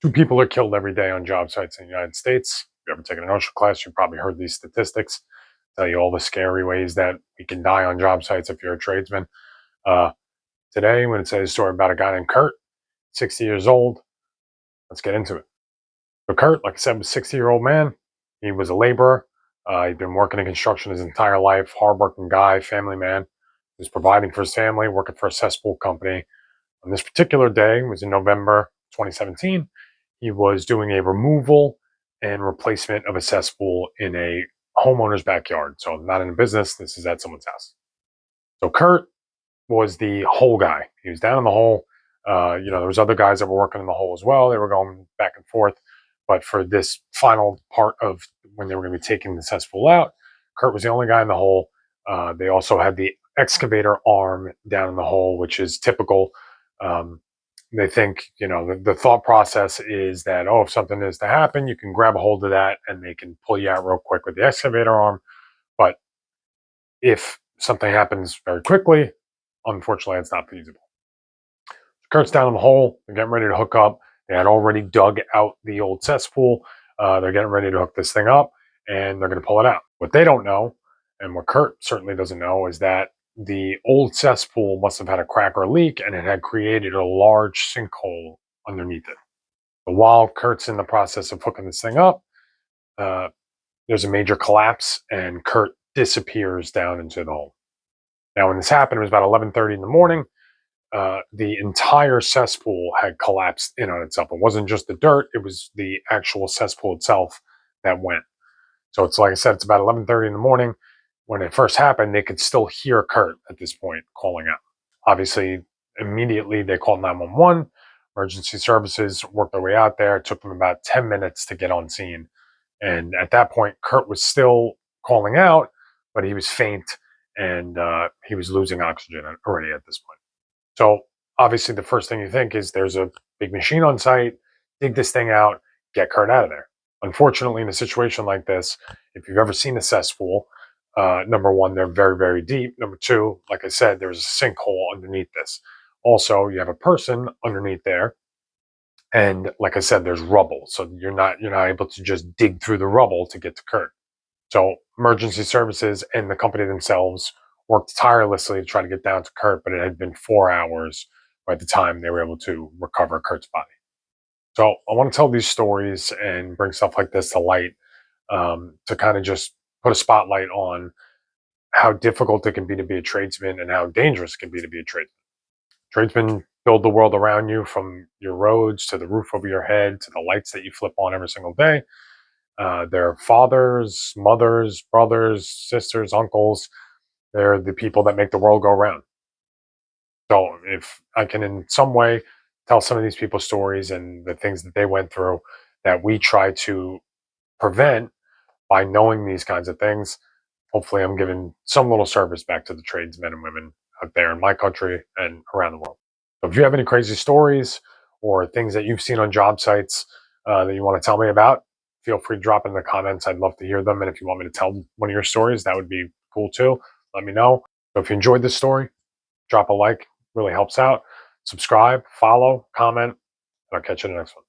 Two people are killed every day on job sites in the United States. If you ever taken an OSHA class, you've probably heard these statistics. Tell you all the scary ways that we can die on job sites if you're a tradesman. Uh, Today, I'm going to tell you a story about a guy named Kurt, 60 years old. Let's get into it. So Kurt, like I said, was a 60-year-old man. He was a laborer. He'd been working in construction his entire life. Hardworking guy, family man. He was providing for his family, working for a cesspool company. On this particular day, it was in November 2017, he was doing a removal and replacement of a cesspool in a homeowner's backyard. So not in a business, this is at someone's house. So Kurt was the hole guy. He was down in the hole. There was other guys that were working in the hole as well. They were going back and forth. But for this final part of when they were going to be taking the cesspool out, Kurt was the only guy in the hole. They also had the excavator arm down in the hole, which is typical. They think, the thought process is that, if something is to happen, you can grab a hold of that and they can pull you out real quick with the excavator arm. But if something happens very quickly, unfortunately, it's not feasible. Kurt's down in the hole. They're getting ready to hook up. They had already dug out the old cesspool. They're getting ready to hook this thing up, and they're going to pull it out. What they don't know, and what Kurt certainly doesn't know, is that the old cesspool must have had a crack or a leak, and it had created a large sinkhole underneath it. But while Kurt's in the process of hooking this thing up, there's a major collapse, and Kurt disappears down into the hole. Now, when this happened, it was about 11:30 in the morning. The entire cesspool had collapsed in on itself. It wasn't just the dirt; it was the actual cesspool itself that went. So it's like I said, it's about 11:30 in the morning. When it first happened, they could still hear Kurt at this point calling out. Obviously, immediately they called 911. Emergency services worked their way out there. It took them about 10 minutes to get on scene. And at that point, Kurt was still calling out, but he was faint and he was losing oxygen already at this point. So obviously, the first thing you think is there's a big machine on site, dig this thing out, get Kurt out of there. Unfortunately, in a situation like this, if you've ever seen a cesspool, number one, they're very, very deep. Number two, like I said, there's a sinkhole underneath this. Also, you have a person underneath there. And like I said, there's rubble. So you're not able to just dig through the rubble to get to Kurt. So emergency services and the company themselves worked tirelessly to try to get down to Kurt, but it had been 4 hours by the time they were able to recover Kurt's body. So I want to tell these stories and bring stuff like this to light, to kind of just put a spotlight on how difficult it can be to be a tradesman and how dangerous it can be to be a tradesman. Tradesmen build the world around you, from your roads to the roof over your head to the lights that you flip on every single day. They're fathers, mothers, brothers, sisters, uncles. They're the people that make the world go round. So if I can in some way tell some of these people's stories and the things that they went through that we try to prevent by knowing these kinds of things, hopefully I'm giving some little service back to the tradesmen and women out there in my country and around the world. So if you have any crazy stories or things that you've seen on job sites that you want to tell me about, feel free to drop in the comments. I'd love to hear them. And if you want me to tell one of your stories, that would be cool too. Let me know. So if you enjoyed this story, drop a like, really helps out. Subscribe, follow, comment, and I'll catch you in the next one.